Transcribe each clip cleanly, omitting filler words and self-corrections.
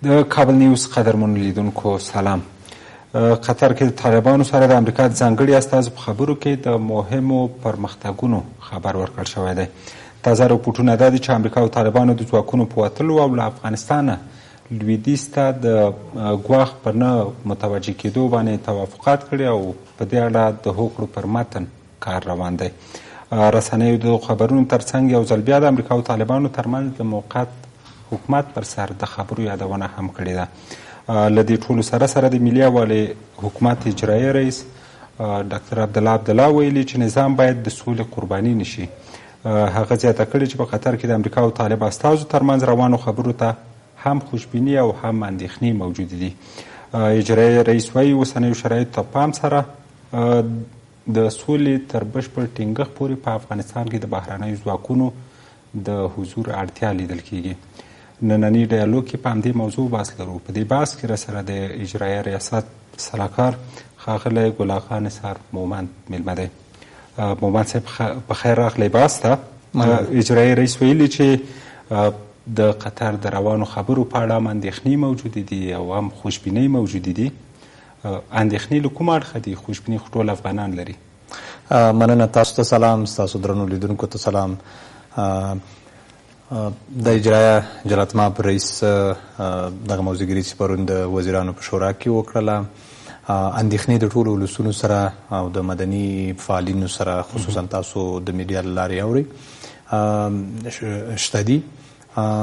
د کابل نیوز قدرمنو لیدونکو سلام. قطر کې د طالبانو سره د امریکا د ځانګړي استازو په خبرو کې د مهمو پرمختګونو خبر ورکړل شوی دی. تازه رپوټونه دا دي چې امریکا او طالبانو د ځواکونو په وتلو او له افغانستانه لویدیځ ته د ګواښ په نه متوجه کېدو باندې توافقات کړي او په دې اړه د هوکړو پر متن کار روان دی. رسنیو د خبرونو ترڅنګ یو ځل بیا د امریکا او طالبانو ترمنځ د موقت حکومت پر سر د خبرو یادونه هم کړې ده. له دې ټولو سره سره د ملي یووالي حکومت اجرایي رئیس ډاکټر عبدالله عبدالله ویلي چې نظام باید د سولې قرباني نشي. هغه زیاته کړې چې په قطر کې د امریکا او طالب استازو ترمنځ روانو خبرو ته هم خوشبیني او هم اندېښنې موجودې دي. اجرایي رئیس وایي اوسنیو شرایطو ته پام سره د سولې تر بشپړ ټینګښت پورې په افغانستان کې د بهرنیو ځواکونو د حضور اړتیا لیدل کیږي. نننی ډایالوګ کې په همدې موضوع بحث لرو. په دې بحث کې راسره د اجرایي ریاست سلاکار ښاغلی ګل اغا نثار مومند میلمه دی. مومند صاحب په خیر راغلی بحث ته. اجرایي رئیس ویلي چې د قطر د روانو خبرو په اړه هم اندېښنې موجودې دي او هم خوشبینۍ موجودې دي. اندېښنې له کوم اړخه دي؟ خوشبینۍ خو ټول افغانان لري. مننه. تاسو ته سلام، ستاسو درنو لیدونکو ته سلام. د اجرایه جلالت مآب رئیس دغه موضوعګري چې پرون د وزیرانو په شورا کې وکړله، اندېښنې د ټولو ولسونو سره او د مدني فعالینو سره خصوصا تاسو د میډیا له لارې اورئ شته دي.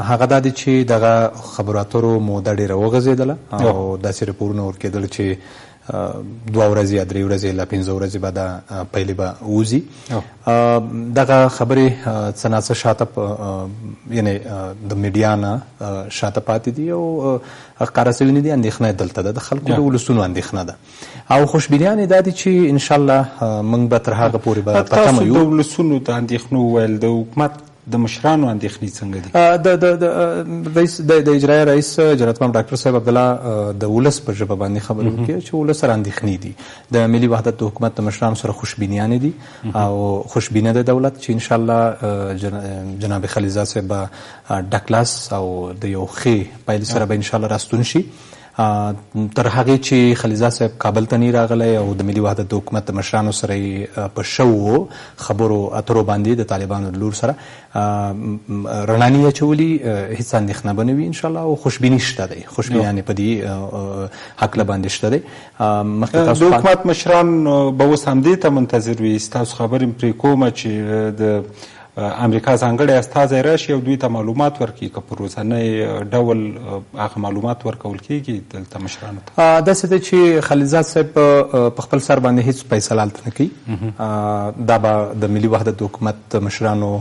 هغه دا دی چې دغه خبرو اترو موده ډېره وغځېدله او داسې راپورونه ورکېدل چې 2 ورځې یا 3 ورځې لا 5 ورځې به دا پیلې به وځي. دغه خبرې څه ناڅه شاته یعنې د میډیا نه شاته پاتې دي او ښکاره سوي نه دي. اندېښنه دلته ده، د خلکو د ولسونو اندېښنه ده او خوشبینیانې دا دي چې انشاءالله موږ به تر هغه پورې به په تمه یو. تاسو د ولسونو د اندېښنو وویل، د حکومت د مشرانو اندېښنې څنګه دي؟ د اجرایي رئیس جلالت مآب ډاکټر صاحب عبدالله د ولس په ژبه باندې خبرې وکړي چې ولس سره اندېښنې دي. د ملي وحدت د حکومت د مشرانو سره خوشبینیانې دي او خوشبینه د دولت چې انشاءالله جناب خلیلزاد صاحب به ډک لاس او د یو ښې پایلې سره به انشاءالله راستون شي. تر هغې چې خلیلزاد صاحب کابل ته نه راغلی او د ملي وحدت د حکومت د مشرانو سره یې په شوو خبرو اترو باندې د طالبانو د لور سره رڼا نه اچولي، هېڅ اندېښنه به نه وي انشاءالله او خوشبیني شته دی. خوشبینیانې په دې هکله باندې شته دی. د حکومت مشران به اوس همدې ته منتظر وي. ستاسو خبرې مې پرې کومه چې د امریکا ځانګړی استازی راشي او دوی ته معلومات ورکړي که په ورځنی ډول هغه معلومات ورکول کېږي دلته مشرانو ته. داسې ده چې خلیلزاد صاحب په خپل سر باندې هېڅ فیصله هلته نه کوي. دا به د ملي وحدت د حکومت مشرانو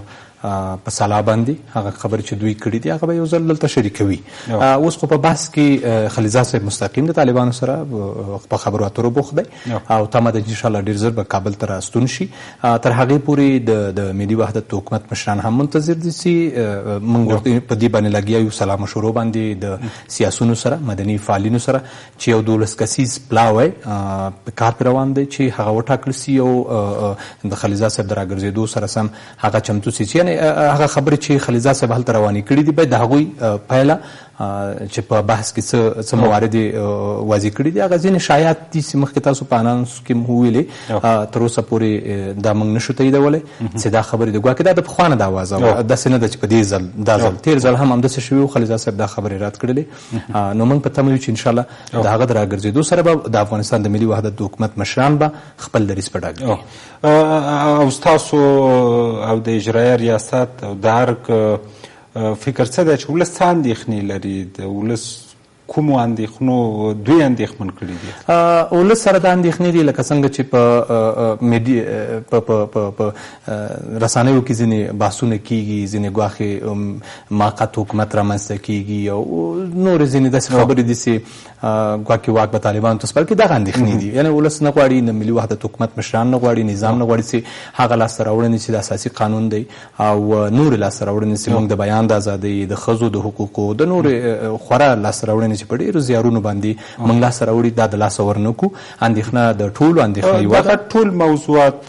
په سلا باندې هغه خبرې چې دوی کړي دي هغه به یو ځل دلته شریکوي. اوس خو په بحث کې خلیلزاد صاحب مستقیم د طالبانو سره په خبرو اترو بوخت دی او تمه ده چې انشاءالله ډېر ژر به کابل ته راستون شي. تر هغې پورې د ملي وحدت د حکومت مشران هم منتظر دي چې موږ په دې باندې لګیا یو سلا مشورو باندې د سیاسونو سره مدني فعالینو سره چې یو 12 کسیز پلاوی کار پرې روان دی چې هغه وټاکل سي او د خلیلزاد صاحب د راګرځېدو سره سم هغه چمتو سي چې هغه خبرې چې خلیلزاد صاحب هلته روانې کړي دي باید د هغوی پایله چې په بحث کې څه موارد واضح کړي دي هغه ځینې شایعات دي چې مخکې تاسو په اناونس کې مو وویلې تر اوسه پورې دا موږ نشو تاییدولی چې دا خبرې د ګواکې دا د پخوا نه دا وازه وه. داسې نه ده چې په دې ځل دا ځل تېر ځل هم همداسې شوي وو، خلیلزاد صاحب دا خبرې رد کړلې. نو موږ په تمه یو چې انشاءالله د هغه د راګرځېدو سره به د افغانستان د ملي وحدت د حکومت مشران به خپل دریځ په ډاګ کړي. او ستاسو او د اجرایي ریاست او د هر فکر څه دی چې ولس څه اندېښنې لري؟ د ولس کومو اندېښنو دوی اندېښمن کړي دي؟ ولس سره دا اندېښنې دي لکه څنګه چې په رسنیو کې ځینې بحثونه کېږي، ځینې ګواښې موقت حکومت رامنځته کېږي او نورې ځینې داسې خبرې دي چې ګواکې واک به طالبانو ته سپارل کړي. دغه اندېښنې دي. یعنې ولس نه غواړي، د ملي وحدت حکومت مشران نه غواړي، نظام نه غواړي چې هغه لاسته راوړنې چې د اساسي قانون دی او نورې لاسته راوړنې چې موږ د بیان د ازادۍ، د ښځو د حقوقو، د نورې خورا لاسته راوړنې چې په ډېرو زیارونو باندې موږ لاسته راوړي دا د لاسه ورنکو. اندېښنه د ټولو اندېښنه یوه دغه ټول موضوعات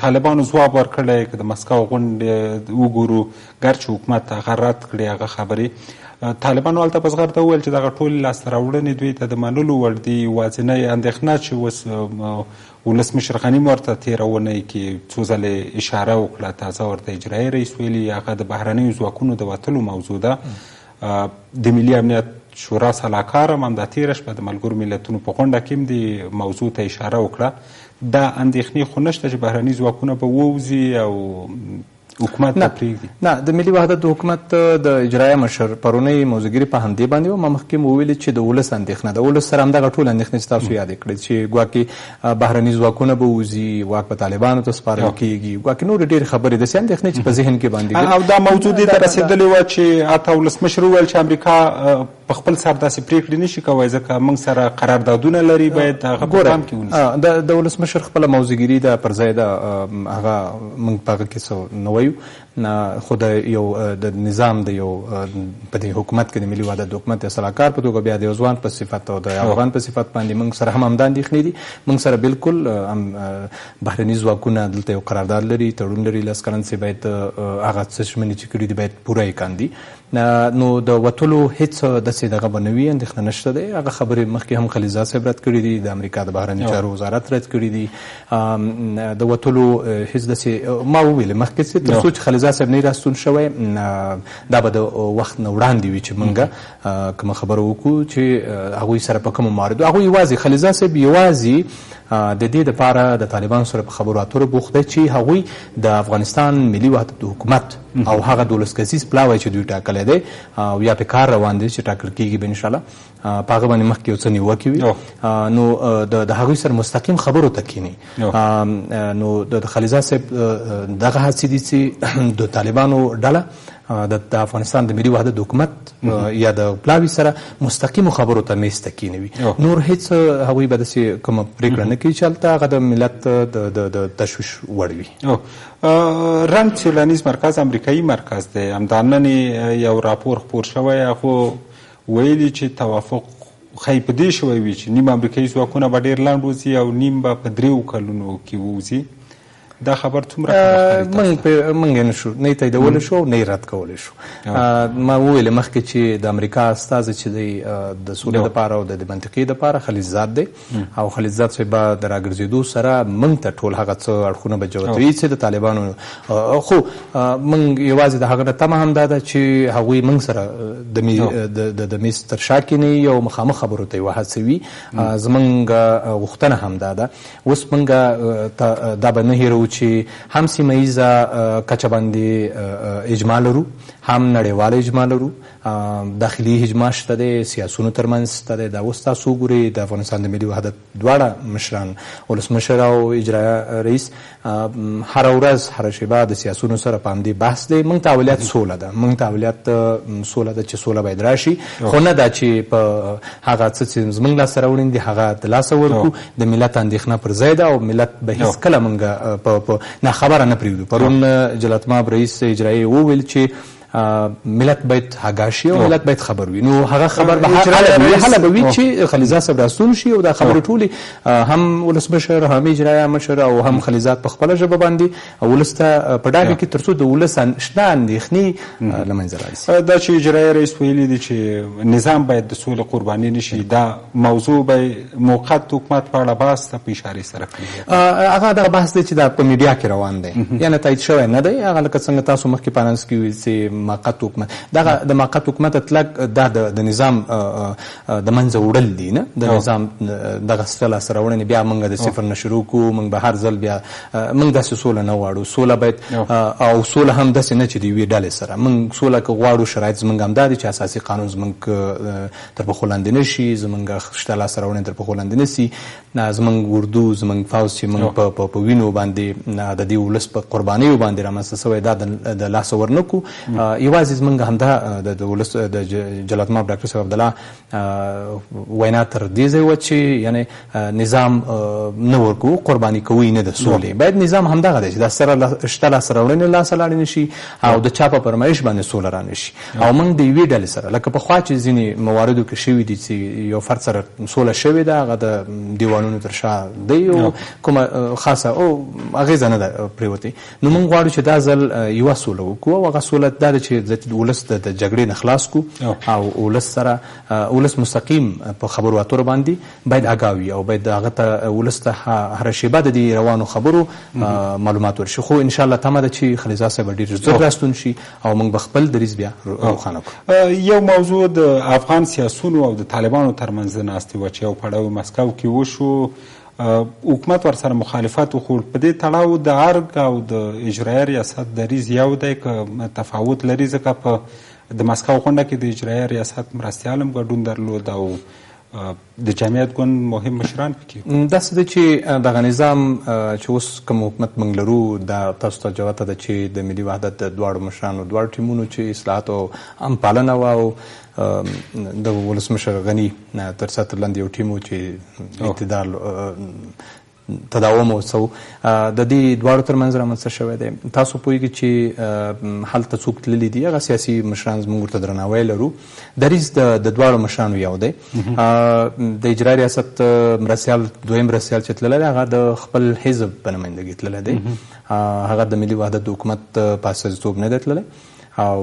طالبانو ځواب ورکړی که د مسکو غونډې وګورو ګرچې حکومت هغه رد کړي هغه خبرې طالبانو هلته په زغرده وویل چې دغه ټولې لاسته راوړنې دوی ته د منلو وړ دي. یوازینۍ اندېښنه چې اوس ولسمشر غني ورته تېره اونۍ کې څو ځلې اشاره وکړه، تازه ورته اجرایي رئیس ویلي، هغه د بهرنیو ځواکونو د وتلو موضوع ده. د ملي امنیت شورا سلاکار هم دا تېره شپه د ملګرو ملتونو په غونډه کې هم د موضوع ته اشاره وکړه. دا اندېښنې خو نشته چې بهرني ځواکونه به ووځي او حکومت ته پرېږدي؟ نه، د ملي وحدت د حکومت د اجرایه مشر پرونی موضوعګیري په همدې باندې و. ما مخکې مو ویلي چې د ولس اندېښنه د ولس سره همدغه ټول اندېښنې چې تاسو یادې کړې چې ګواکې بهرني ځواکونه به وځي، واک به طالبانو ته سپارل کېږي، ګواکې نورې ډېرې خبرې داسې اندېښنې چې په ذهن کې باندې او دا موضوع دې ته رسېدلې وه چې حتی ولسمشر وویل چې امریکا په خپل سر داسې پرېکړې نشي کولی ځکه موږ سره قراردادونه لري، باید هغه په پام کې ونیسي. د ولسمشر خپله موضوعګیري ده پر ځای ده، هغه موږ په هغه کې څه نه وایو، خو د یو د نظام د یو په دې حکومت کې د ملي وحدت د حکومت د سلاکار په توګه بیا د یو ځوان په صفت او د افغان په صفت باندې موږ سره هم همدا اندېښنې دي. موږ سره بالکل بهرني ځواکونه دلته یو قرارداد لري، تړون لري، 10 کلن چې باید هغه څه ژمنې چې کړي دي باید پوره یې کاندي. نو د وتلو هیڅ داسې دغه به نه وي، اندېښنه نشته دی. هغه خبرې مخکې هم خلیلزاد صاحب رد کړي دي، د امریکا د بهرني چارو وزارت رد کړي دي. د وتلو هیڅ داسې ما وویل مخکې چې تر څو چې خلیلزاد صاحب نه راستون شوی دا به د وخت نه وړاندې وي چې موږ کومه خبره وکړو چې هغوی سره په کومو مواردو هغوی یوازې خلیلزاد صاحب یوازې د دې دپاره د طالبانو سره په خبرو اترو بوخت دی چې هغوی د افغانستان ملي وحدت د حکومت او هغه 12 کسیز پلاوی چې دوی ټاکلی دی او یا په کار روان دی چې ټاکل کېږي به انشاءالله په هغه باندې مخکې یو څه نیوکې وي، نو د هغوی سره مستقیم خبرو ته کښېني. نو د خلیلزاد صاحب دغه هڅې دي چې د طالبانو ډله د افغانستان د ملي وحدت د حکومت یا د پلاوي سره مستقیمو خبرو ته میز ته کښېنوي. نور هیڅ هغوی به داسې کومه پرېکړه نه کوي چې هلته هغه د ملت د تشویش وړ وي. رنګ څېړنیز مرکز امریکایي مرکز دی، همدا نن یو راپور خپور شوی، هغو ویلي چې توافق ښایي په دې شوی وي چې نیم امریکایي ځواکونه به ډېر لنډ وځي او نیم به په 3 کلونو کې ووځي. دا خبر څومره موږ نه شو نه تاییدولی شو او نه یې رد کولی شو. ما وویل مخکې چې د امریکا استازی چې دی د سولې دپاره او د منطقې دپاره خلیلزاد دی او خلیلزاد صاحب به د راګرځېدو سره موږ ته ټول هغه څه اړخونه به جوتوي چې د طالبانو خو موږ یوازې د هغه نه تمه همدا ده چې هغوی موږ سره د میز تر شا کښېنوي او مخامخ خبرو ته یې وهڅوي. زموږ غوښتنه همدا ده. اوس موږ دا به نه هېروو چې هم سیمه ییزه کچه باندې اجماع لرو، هم نړیواله اجماع لرو، داخلي اجماع شته دی، سیاسونو ترمنځ شته دی. دا اوس تاسو وګورئ د افغانستان د ملي وحدت دواړه مشران، ولسمشر او اجرایه رئیس، هره ورځ هره شیبه د سیاسونو سره په همدې بحث دی. موږ ته اولویت سوله ده، موږ ته اولویت سوله ده چې سوله باید راشي، خو نه دا چې په هغه څه چې زموږ لاسته راوړي دي هغه د لاسه ورکړو. د ملت اندېښنه پر ځای ده او ملت به هېڅکله موږ په ناخبره نه پرېږدو. پرون جلالت مآب رئیس اجرایي وویل چې ملت باید هګا شي او ملت باید خبر وي. نو هغه خبر به هله به وي چې خلیلزاد صاحب راستون شي او دا خبرې ټولې هم ولسمشر، هم اجرایه مشر او هم خلیلزاد په خپله ژبه باندې ولس ته په ډاګه کې تر څو د ولس شته اندېښنې له منځه راسي. دا چې اجرایه رئیس ویلي دي چې نظام باید د سولې قرباني نه شي، دا موضوع به موقت حکومت په اړه بحث ته په اشارې سره کړي. هغه دغه بحث دی چې دا په میډیا کې روان دی، یعنې تایید شوی نه دی. هغه لکه څنګه تاسو مخکې په اناونس کې ویل چې موقت حکومت، دغه د موقت حکومت اطلاق دا د نظام د منځه وړل دي، نه د نظام دغه لاسته راوړنې بیا موږ د صفر نه شروع کوو. موږ به هر ځل بیا موږ داسې سوله نه غواړو. سوله باید او سوله هم داسې نه چې د یوې ډلې سره. موږ سوله که غواړو شرایط زموږ همدا دي چې اساسي قانون زموږ تر پښو لاندې نه شي، زموږ شته لاسته راوړنې تر پښو لاندې نه سي، زموږ اردو زموږ فوج چې موږ په وینو باندې د دې ولس په قربانیو باندې رامنځته سوی دا د لاسه ورنکو. یوازې زموږ همدا د ولس د جلالت مآب ډاکټر صاحب عبدالله وینا تر دې ځای وه چې یعنې نظام نه ورکوو، قرباني کوو نه د سولې. باید نظام همدغه دی چې دا سره شته لاسته راوړنې لاسه لاړې نه شي او د چا په فرمایش باندې سوله را نه شي. او موږ د یوې ډلې سره لکه پخوا چې ځینې مواردو کې شوي دي چې یو فرد سره سوله شوې ده، هغه د دیوانونو تر شا دی او کومه خاصه او اغېزه نه ده پرېوتې. نو موږ غواړو چې دا ځل یوه سوله وکړو او هغه سوله دا ده چې چې ولس د جګړې نه خلاص کو او ولس سره ولس مستقیم په خبرو اترو باندې باید آګاه وي او باید هغه ته ولس ته هره شیبه د دې روانو خبرو معلومات ورشي. خو ان شاء الله تمه ده چې خلیلزاد صاحب ډېر ژر راستون شي او موږ به خپل دریځ بیا روښانه کړو. یو موضوع د افغان سیاسونو او د طالبانو ترمنځ د ناستې وه چې یو پړاو مسکو کې وشو، حکومت ورسره مخالفت وښود. په دې تړاو د ارګ او د اجرایه ریاست دریځ یو دی که تفاوت لري؟ ځکه په د مسکو غونډه کې د اجرایه ریاست مرستیال هم ګډون درلود او د جمعیت ګوند مهم مشران پکې. داسې ده چې دغه نظام چې اوس کوم حکومت موږ لرو دا تاسو ته جوته ده چې د ملي وحدت د دواړو مشرانو دواړو ټیمونو چې اصلاحات او عام پالنه وه او د ولسمشر غني تر سطح لاندې یو ټیم و چې اعتدال تداوم وسو د دې دواړو ترمنځ رامنځته شوی دی. تاسو پوهیږئ چې هلته څوک تللي دي، هغه سیاسي مشران موږ ورته درناوی لرو. دریځ د دواړو مشرانو یو دی. د اجرا ریاست مرستیال دویم مرستیال چې تللی دی هغه د خپل حزب په نمایندګي تللی دی، هغه د ملي وحدت د حکومت په استازیتوب نه دی تللی او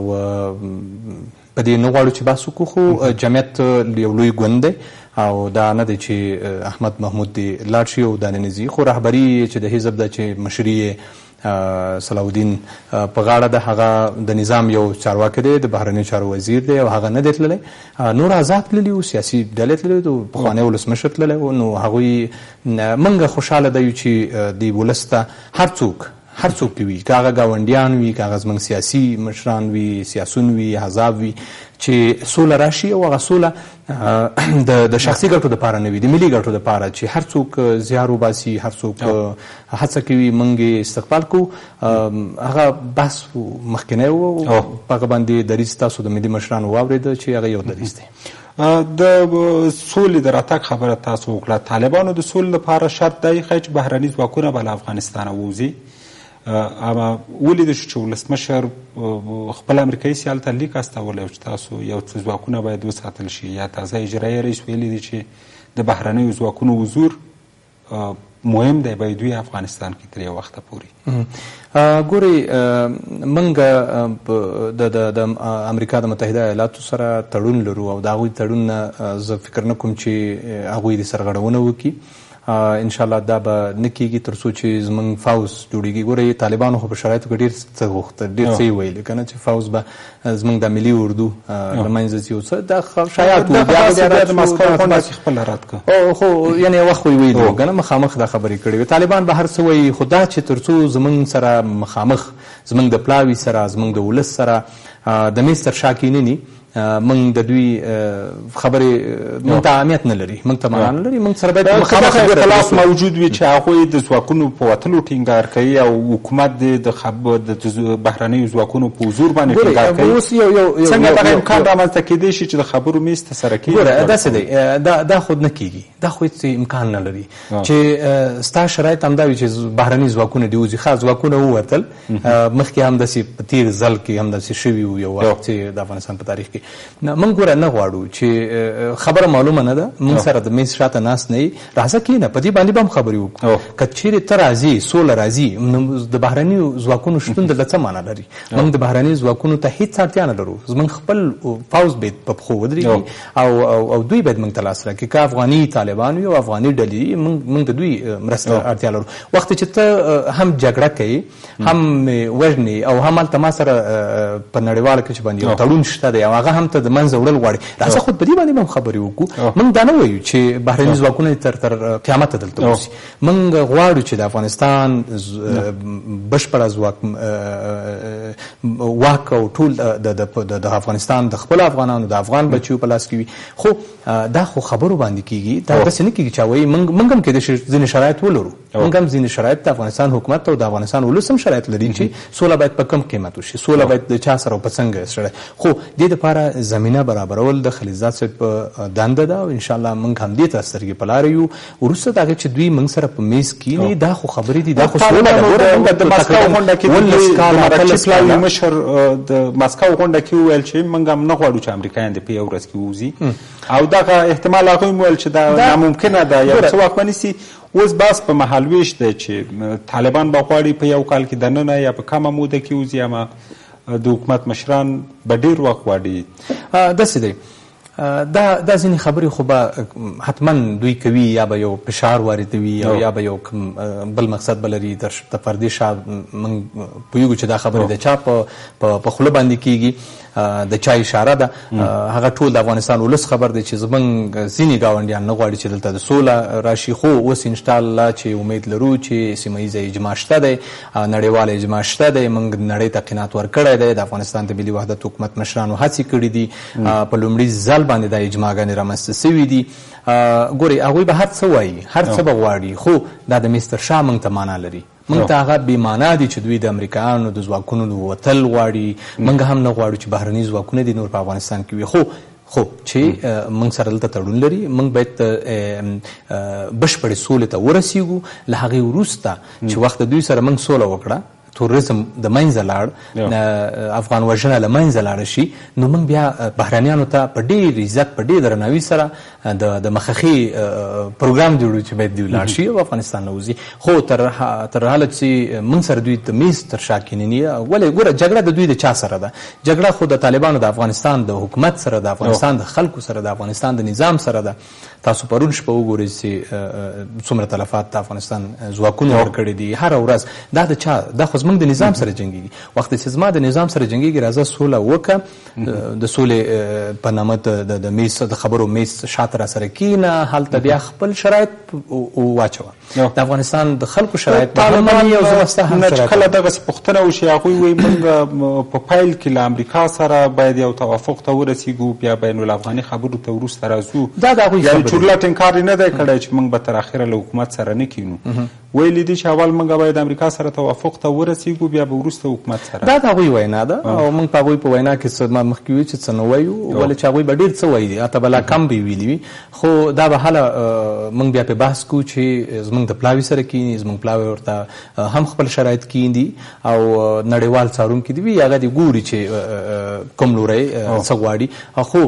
په دې نه غواړو چې بحث وکړو. خو جمعیت یو لوی ګوند دی او دا نه دی چې احمد محمود دی لاړ شي او دا نه ځي، خو رهبري چې د حزب ده چې مشري صلاح الدین په غاړه ده، هغه د نظام یو چارواکی دی، د بهرنیو چارو وزیر دی او هغه نه دی تللی. نور آزاد تللي وو، سیاسي ډلې تللي وو، پخوانی ولسمشر تللی وو. نو هغوی موږ خوشحاله دی چې د ولس ته هر څوک وي، که هغه ګاونډیان وي، که هغه زموږ سیاسي مشران وي، سیاسون وي، احزاب وي، چې سوله راشي او هغه سوله د شخصي ګټو دپاره نه وي، د ملي ګټو دپاره، چې هر څوک زیار وباسي، هر څوک هڅه کوي موږ استقبال کوو. هغه بحث مخکینی و، په هغه باندې دریځ تاسو د ملي مشرانو واورېده چې هغه یو دریځ دی. د سولې د راتګ خبره تاسو وکړه. طالبانو د سولې لپاره شرط دی چې بهرني ځواکونه به له افغانستانه ووځي. اما ولیدل شو چې ولسمشر خپل امریکایي سیال ته لیک استولی چې تاسو یو څه ځواکونه باید وساتل شي، یا تازه اجرایي رئیس ویلي دی چې د بهرنیو ځواکونو حضور مهم دی، باید دوی افغانستان کې تر یو وخته پورې. ګورئ، موږ د امریکا د متحده ایالاتو سره تړون لرو او د هغوی تړون زه فکر نه کوم چې هغوی د سرغړونه وکړي. ان شاء الله دا به نه کېږي تر څو چې زموږ فوز جوړېږي. ګورئ، طالبانو خو په شرایطو کې ډېر څه غوښتل، ډېر څه یې ویل که نه چې فوز به زموږ د ملي اردو له منځه ځي او څه دا شایعات وو. بیا د مسکو غونډه کې خپل رد کړه، خو یعنې یو وخت ویلي وو که نه، مخامخ دا خبرې کړې وې. طالبان به هر څه وایي، خو دا چې تر څو زموږ سره مخامخ، زموږ د پلاوي سره، زموږ د ولس سره د میز تر شا کېنني، موږ د دوی خبرې موږ ته اهمیت نه لري، موږ ته معنا نه لري. موږ سره باید مخامخ اختلاف موجود وي چې هغوی د ځواکونو په وتلو ټینګار کوي او حکومت د بهرنیو ځواکونو په حضور باندې ټینګار کوي. څنګه دغه امکان رامنځته کېدی شي چې د خبرو میز ته سره کېږي؟ ګوره، داسې دی، دا خود نه کېږي، دا خو هېڅ امکان نه لري چې ستا شرایط همدا وي چې بهرني ځواکونه دې وځي. ښه، ځواکونه ووتل، مخکې همداسې په تېر ځل کې همداسې شوي وو یو وخت چې د افغانستان په تاریخ کې. موږ ګوره نه غواړو چې خبره معلومه نه ده، موږ سره د میز شاته ناست نه یي، راځه کښېنه، په دې باندې به هم خبرې وکړو. که چېرې ته راځې، سوله راځي، د بهرنیو ځواکونو شتون دلته څه معنا لري؟ موږ د بهرنیو ځواکونو ته هېڅ اړتیا نه لرو. زموږ خپل پوځ باید په پښو ودرېږي او دوی باید موږ ته لاس راکړي. که افغاني طالبان وي او افغاني ډلې، موږ د دوی مرسته اړتیا لرو. وخت چې ته هم جګړه کوي، هم وژنې او هم هلته ما سره په نړیواله کچه باندې یو تړون شته دی او هغه هم ته د منځه وړل غواړي، راځه خود په دې باندې به هم خبرې وکړو. موږ دا نه وایو چې بهرني ځواکونه تر قیامته دلته اوسي. موږ غواړو چې د افغانستان بشپړه واک او ټول د افغانستان د خپل افغانانو، د افغان بچیو په لاس کې وي. خو دا خو خبرو باندې کېږي، دا داسې نه کېږي چې وایي موږ هم کېدای شي ځینې شرایط ولرو، موږ هم ځینې شرایط د افغانستان حکومت او د افغانستان ولس هم شرایط لري چې سوله باید په کم قیمت وشي، سوله باید د چا سره او په څنګه سره. خو دې دپاره زمینه برابرول د خلیلزاد صاحب په دنده ده او انشاءالله موږ هم دې ته سترګې په لاره یو. وروسته د هغې چې دوی موږ سره په میز کښېني، دا خو خبرې دي، دا خو سوله ده. د مسکو غونډه کې د مشر د مسکو غونډه کې وویل چې موږ هم نه غواړو چې امریکایان دې په یو ورځ کې ووځي، او دغه احتمال هغوی هم ویل چې دا ناممکنه ده، یو څه وخت به نیسي. اوس بس په مهالویش دی چې طالبان به غواړي په یو کال کې دننه یا په کمه موده کې وځي، اما د حکومت مشران به ډېر وخت غواړي. داسې دی دا ځینې خبرې خو به حتما دوی کوي یا به یو فشار واردوي او یا به یو بل مقصد به لري. د پردې شا موږ پوهېږو چې دا خبرې د چا په خوله باندې کېږي، د چا اشاره ده. هغه ټول د افغانستان ولس خبر دی چې زموږ ځینې ګاونډیان نه غواړي چې دلته د سوله راشي. خو اوس انشاءالله چې امید لرو چې سیمه ییزه اجماع شته دی، نړیواله اجماع شته دی، موږ نړۍ ته قناعت ورکړی دی. د افغانستان د ملي وحدت حکومت مشرانو هڅې کړي دي، په لومړي ځل باندې دا اجماعګانې رامنځته سوي دي. ګورئ هغوی به هر څه وایي، هر څه به غواړي، خو دا د مستر شاه موږ ته معنا لري. موږ ته هغه بې معنا دي چې دوی د امریکایانو د ځواکونو د وتل غواړي. موږ هم نه غواړو چې بهرني ځواکونه دي نور په افغانستان کې وي. خو چې موږ سره دلته تړون لري، موږ باید بشپړې سولې ته ورسیږو. له هغې وروسته چې وخت دوی سره موږ سوله وکړه، توریزم د منځه لاړ، افغان وژنه له منځه لاړه شي، نو موږ بیا بهرنیانو ته په ډېر عزت په ډېر درناوي سره د مخخي پروګرام جوړو چې باید دوی لاړ شي او افغانستان نه وځي. خو تر حاله چې موږ سره دوی د میز تر شا کینني. ولې ګوره جګړه د دوی د چا سره ده؟ جګړه خو د طالبانو د افغانستان د حکومت سره، د افغانستان د خلکو سره، د افغانستان د نظام سره ده. تاسو پرون شپه وګورئ چې څومره تلفات د افغانستان ځواکونو ورکړي دي هره ورځ. دا د چا؟ دا خو زموږ د نظام سره جنګېږي. وخت چې زما د نظام سره جنګېږي، راځه سوله وکړه، د سولې په نامه د میز د خبرو میز شاته را سره کینه، هلته بیا خپل شرایط واچوه. د افغانستان د خلکو شرایط طالبان او زمسته هم شرایط کله دغسې پوښتنه وشي، هغوی وایي موږ په پیل کې له امریکا سره باید یو توافق ته ورسېږو، بیا بین الافغاني خبرو ته وروسته راځو. دا د هغوی یعنې چورلټ انکار یې نه دی کړی چې موږ به تر اخره له حکومت سره نه کینو. ویلي دي چې اول موږ باید امریکا سره توافق ته ورسېږو، بیا به وروسته حکومت سره. دا د هغوی وینا ده او موږ په هغوی په وینا کې څه ما مخکې وي چې څه نه وایو، ولې چې هغوی به ډېر څه وایي، اته بلا کم به یې ویلي وي. خو دا به هله موږ بیا پې بحث کوو چې زموږ د پلاوي سره کیني، زموږ پلاوی ورته هم خپل شرایط کیندي او نړیوال څارونکي دي وي، هغه دې ګوري چې کوم لوری څه غواړي. خو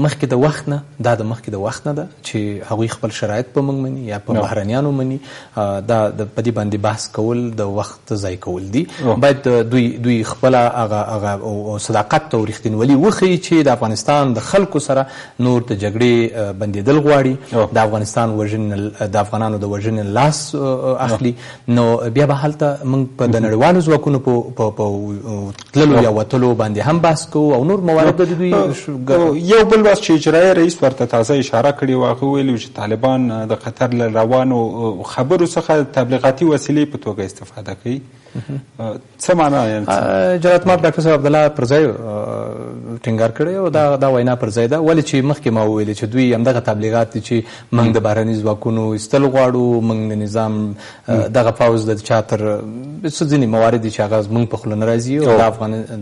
مخکې د وخت نه، دا د مخکې د وخت نه ده چې هغوی خپل شرایط په موږ مني یا په بهرنیانو مني. دا په دې باندې بحث کول د وخت ضایع کول دي. باید دوی خپله هغه صداقت او رښتینولي وښیي چې د افغانستان د خلکو سره نور د جګړې بندېدل غواړي، د افغانستان د افغانانو د وژنې لاس اخلي. نو بیا به هلته موږ په د نړیوالو ځواکونو په تللو یا وتلو باندې هم بحث کوو او نور موارد د دوی. یو بل بحث چې اجرایي رئیس ورته تازه اشاره کړې وه، هغه ویلي چې طالبان د قطر له روانو خبرو څخه تبلیغاتي وسیلې په توګه استفاده کوي. څه معنا؟ جناب ډاکټر صاحب عبدالله پر ځای ټینګار کړی او دا وینا پر ځای ده. ولې چې مخکې ما وویلې چې دوی همدغه تبلیغات دي چې موږ د بهرني ځواکونو ایستل غواړو، موږ د نظام دغه پوځ د چا تر څه ځینې موارد دي چې هغه زموږ په خوله نه راځي او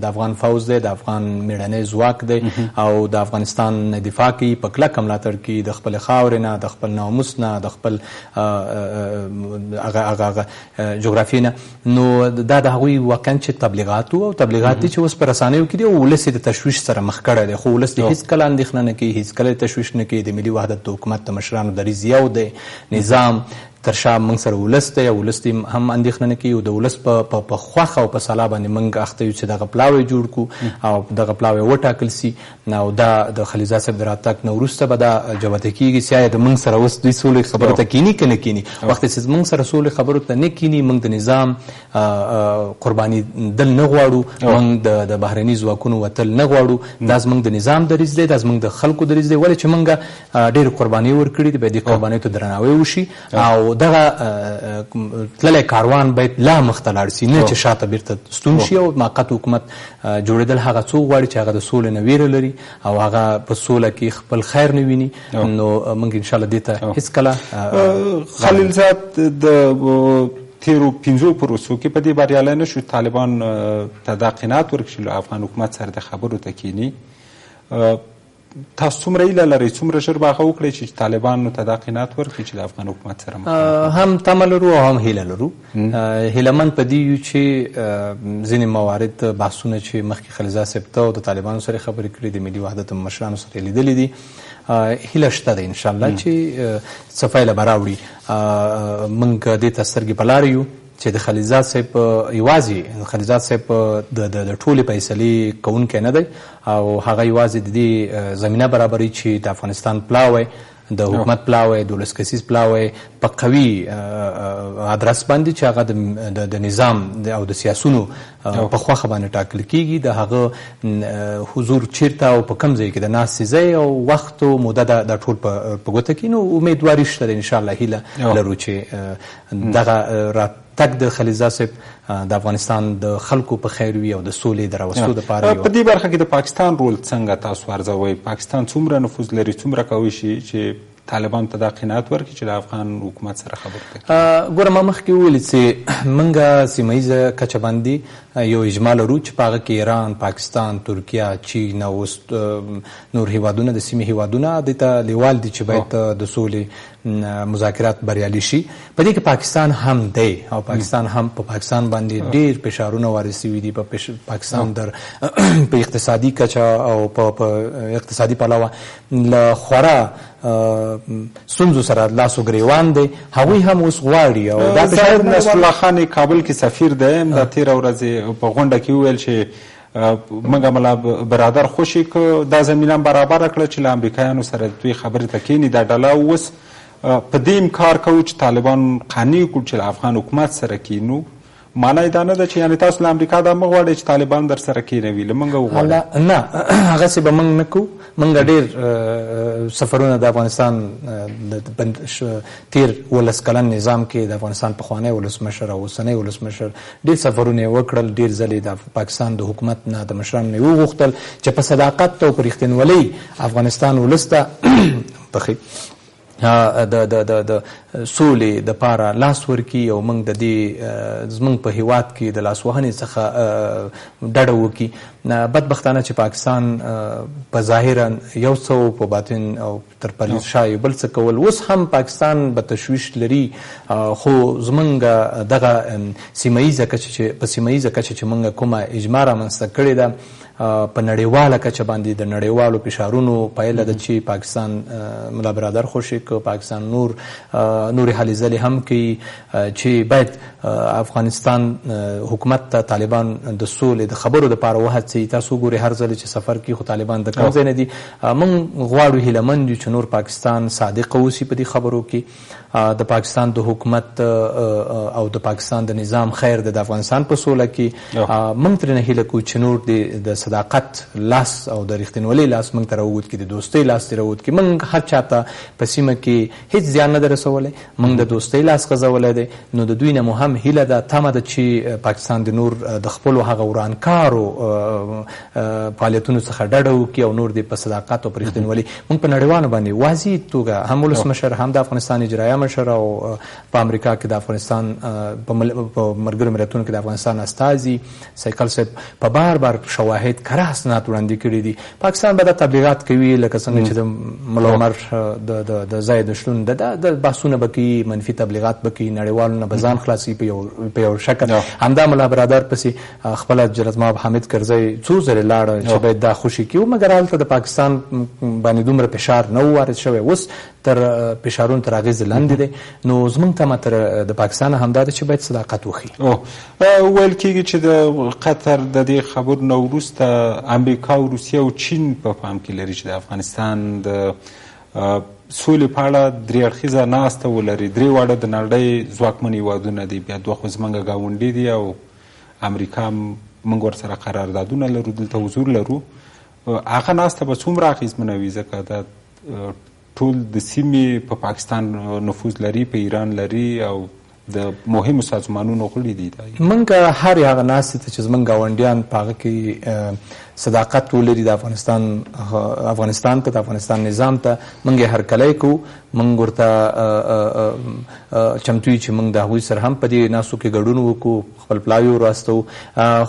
د افغان پوځ دی، د افغان مېړنی ځواک دی او د افغانستان نه دفاع کوي، په کلکه ملاتړ کوي د خپلې خاورې نه، د خپل ناموس نه، د خپل هغه جغرافیې نه. نو دا د هغوی واقعا چې تبلیغات او تبلیغات دي چې اوس په رسنیو کې دي او ولس د تشویش سره مخ کړی دی. خو ولس هیڅ کله اندېښنه نه کوي، هیڅ کله تشویش نه کوي. د ملي وحدت د حکومت د مشرانو دریځ یو دی، نظام تر شا موږ سره ولس دی او ولس هم اندېښنه نه کوي او د ولس په خوښه او په سلا باندې موږ اخته یو چې دغه پلاوی جوړ کړو او دغه پلاوی وټاکل سي. او دا د خلیلزاد صاحب د راتګ نه وروسته به دا جوته کېږي چې آیا د موږ سره اوس دوی سولې خبرو ته کیني که نه کیني. وخت چې موږ سره سولې خبرو ته نه کیني، موږ د نظام قرباني دل نه غواړو، موږ د بهرني ځواکونو وتل نه غواړو. دا زموږ د نظام دریځ دی، دا زموږ د خلکو دریځ دی. ولې چې موږ ډېرې قربانۍ ورکړي دي، باید دې قربانیو ته درناوی وشي او دغه تللی کاروان باید لا مخته لاړ سي، نه چې شاته بیرته ستون شي. او موقت حکومت جوړېدل هغه څوک غواړي چې هغه د سولې نه ویره لري او هغه په سوله کې خپل خیر نه ویني. نو موږ انشاءالله دې ته هېڅکله خلیلزاد د تیرو 5 پروسو کې په دې بریالی نه شو طالبان ته دا قناعت ورکړي چې له افغان حکومت سره د خبرو ته کیني. تاسو څومره هیله لرئ، څومره ژر به هغه وکړئ چې طالبانو ته دا قناعت ورکړي چې د افغان حکومت سره هم تمه لرو او هم هیله لرو. هیلهمند په دې یو چې ځینې موارد بحثونه چې مخکې خلیلزاد صاحب ته او د طالبانو سره خبرې کړي، د ملي وحدت مشرانو سره لیدلې دي، هیله شته ده انشاءالله چې څه پایله به راوړي. موږ دې ته سترګې په لاره یو چې د خلیلزاد صاحب یوازې خلیلزاد صاحب د ټولې فیصلې کوونکی نه دی او هغه یوازې د دې زمینه برابروي چې د افغانستان پلاوی د حکومت پلاوی د ولس کسیز پلاوی په قوي ادرس باندې چې هغه د نظام او د سیاسونو په خوښه باندې ټاکل کیږي د هغه حضور چیرته او په کوم ځای کې د ناستې ځای او وخت او موده دا ټول په ګوته کې نو امیدواري شته ان شاء الله هیله لرو چې دغه تک د خلیلزاد صاحب د افغانستان د خلکو په خیر وي او د سولې د راوستو دپاره په دې برخه کې د پاکستان رول څنګه تاسو ارزوئ؟ پاکستان څومره نفوذ لري، څومره کولی شي چې طالبان ته دا قناعت ورکړي چې د افغان حکومت سره خبرې وکړي؟ ګوره ما مخکې وویل چې موږ سیمه ییزه کچه باندې یو اجماع لرو چې په هغه کې ایران، پاکستان، ترکیه، چین او نور هیوادونه د سیمې هیوادونه دې ته لیوال دي چې باید د سولې مذاکرات بریالي شي. په دې کې پاکستان هم دی او پاکستان هم په پاکستان باندې ډېر فشارونه وارد شوي دي. په پاکستان په اقتصادي کچه او په اقتصادي پلوه له خورا ستونزو سره لاس و ګریوان دی. هغوی هم اوس غواړي او دا فشار نصر الله خان کابل کې سفیر دی د تېره ورځې په غونډه کې وویل چې موږ ملا برادر خوشي که دا زمینه برابره کړه چې له امریکایانو سره دوی خبرې ته کښېني. دا ډله اوس په دې کار کوو چې طالبان قانع کړو چې له افغان حکومت سره کښېنو. معنی دا نه ده چې یعنې تاسو له امریکا دا مه غواړئ چې طالبان در سره کښېنوي، له موږ وغواړئ. نه هغسې به موږ نه کوو. موږ ډېر سفرونه د افغانستان تېر 19 کلن نظام کې د افغانستان پخوانی ولسمشر او اوسنی ولسمشر ډېر سفرونه یې وکړل. ډېر ځلې د پاکستان د حکومت نه د مشرانو نه یې وغوښتل چې په صداقت او په رښتینولۍ افغانستان ولس ته د سولې دپاره لاس ورکړي او موږ د دې زموږ په هیواد کې د لاسوهنې څخه ډډه وکړي. بدبختانه چې پاکستان په ظاهرا یو څه په باطن او تر پلیز شای بل څه کول. اوس هم پاکستان به تشویش لري خو زموږ دغه سیمه ییزه کچه په سیمه ییزه کچه چې موږ کومه اجماع رامنځته کړې ده په نړیواله کچه باندې د نړیوالو فشارونو پایله ده چې پاکستان ملا برادر خوشي که پاکستان نورې هلې ځلې هم کوي چې باید افغانستان حکومت ته طالبان د سولې د خبرو دپاره وهڅوي. تاسو ګورئ هر ځل چې سفر کوي خو طالبان د کوم ځای نه دي. موږ غواړو هیلهمند یو چې نور پاکستان صادق اوسي په دې خبرو کې. د پاکستان د حکومت او د پاکستان د نظام خیر د افغانستان په سوله کې موږ ترېنه هیله کوو چې نور د صداقت لاس او د رښتینولۍ لاس موږ ته راووت کړي، د دوستۍ لاس ترې راووت کړي. موږ هر چاته په سیمه کې هیڅ زیان نه ده رسولی، موږ د دوستۍ لاس غځولی دی. نو د دوی نه مو هم هیله ده، تمه ده چې پاکستان د نور د خپلو هغه ورانکارو فعالیتونو څخه ډډه وکړي او نور د په صداقت او په رښتینولۍ موږ په نړیوالو باندې واضح توګه هم ولسمشر هم د افغانستان اجرایه مشر او په امریکا کې د افغانستان په ملګرو ملتونو کې د افغانستان استازي سایکل صاحب په بار بار شواهد کره اسناد وړاندې کړي دي. پاکستان به دا تبلیغات کوي لکه څنګه چې د ملا عمر د ځای د شتون د بحثونه به کوي، منفي تبلیغات به کوي، نړیوالو نه به ځان خلاصي په یو شکل. همدا ملا برادر پسې خپله جلالتمآب حامد کرزی څو ځلې لاړه چې باید دا خوشي کړي، مګر هلته د پاکستان باندې دومره فشار نه و وارد شوی. اوس تر فشارونو تر اغېز لاندې دی. نو زموږ تمه تر د پاکستان همدا ده چې باید صداقت وښیي. ویل کېږي چې د قطر د دې خبرو نه وروسته امریکا او روسیه او چین په پام کې لري چې د افغانستان د سولې په اړه درې اړخیزه ناسته ولري. درې واړه د نړۍ ځواکمن هیوادونه دي، بیا دوه خو زموږ ګاونډي دي او امریکا موږ ورسره قراردادونه لرو، دلته حضور لرو. هغه ناسته به څومره اغېزمنه وي ځکه دا ټول د سیمې په پاکستان نفوذ لري، په ایران لري او د مهمو سازمانونو غړي دي. موږ هر هغه ناستې ته چې زموږ ګاونډیان په هغه کې صداقت ولري د افغانستان ته د افغانستان نظام ته موږ یې هرکلی کوو. موږ ورته چمتو یو چې موږ د هغوی سره هم په دې ناستو کې ګډون وکړو، خپل پلاوي ورواستوو.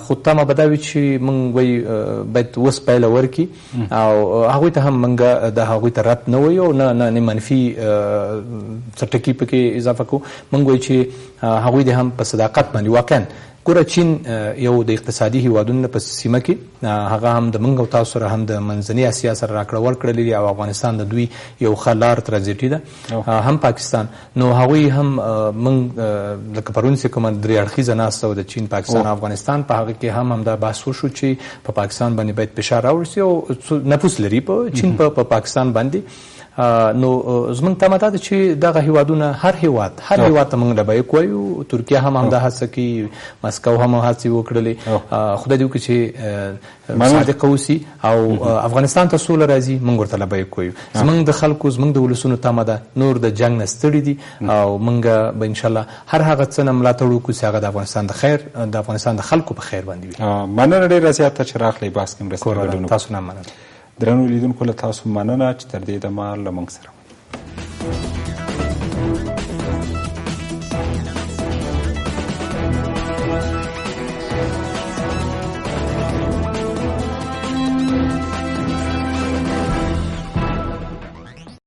خو تمه به دا وي چې موږ وایي باید اوس پایله ورکړي او هغوی ته هم موږ د هغوی ته رد نه وایو، نه منفي څه ټکي پکې اضافه کوو. موږ وایو چې هغوی د هم په صداقت باندې واقعا ګوره چین یو د اقتصادي هیوادونو په سیمه کې هغه هم د موږ او تاسو سره هم د منځنۍ اسیا سره راکړه ورکړه لري او افغانستان د دوی یو ښه لار ترانزیټي ده هم پاکستان نو هغوی هم موږ لکه پرون چې کومه درې اړخیزه ناسته وه د چین پاکستان او افغانستان په هغه کې هم همدا بحث وشو چې په پاکستان باندې باید فشار راوړل شي او نفوذ لري په چین په پاکستان باندې نو زموږ تمه دا ده چې دغه هیوادونه هر هیواد ته موږ لبیک وایو ترکیه هم همدا هڅه کوي مسکو هم هڅې وکړلې خدای دې وکړي چې صادقه اوسي او افغانستان ته سوله راځي موږ ورته لبیک وایو زموږ د خلکو زموږ د ولسونو تمه ده نور د جنګ نه ستړي دي او موږ به انشاءالله هر هغه څه نه ملاتړ وکړو چې هغه د افغانستان د خیر د افغانستان د خلکو په خیر باندې وي. مننه ډېره زیاته چې راغلی بحث کې مرسته تاسو نه مننه. درنو لیدونکو له تاسو مننه چې تر دې دمه له موږ سره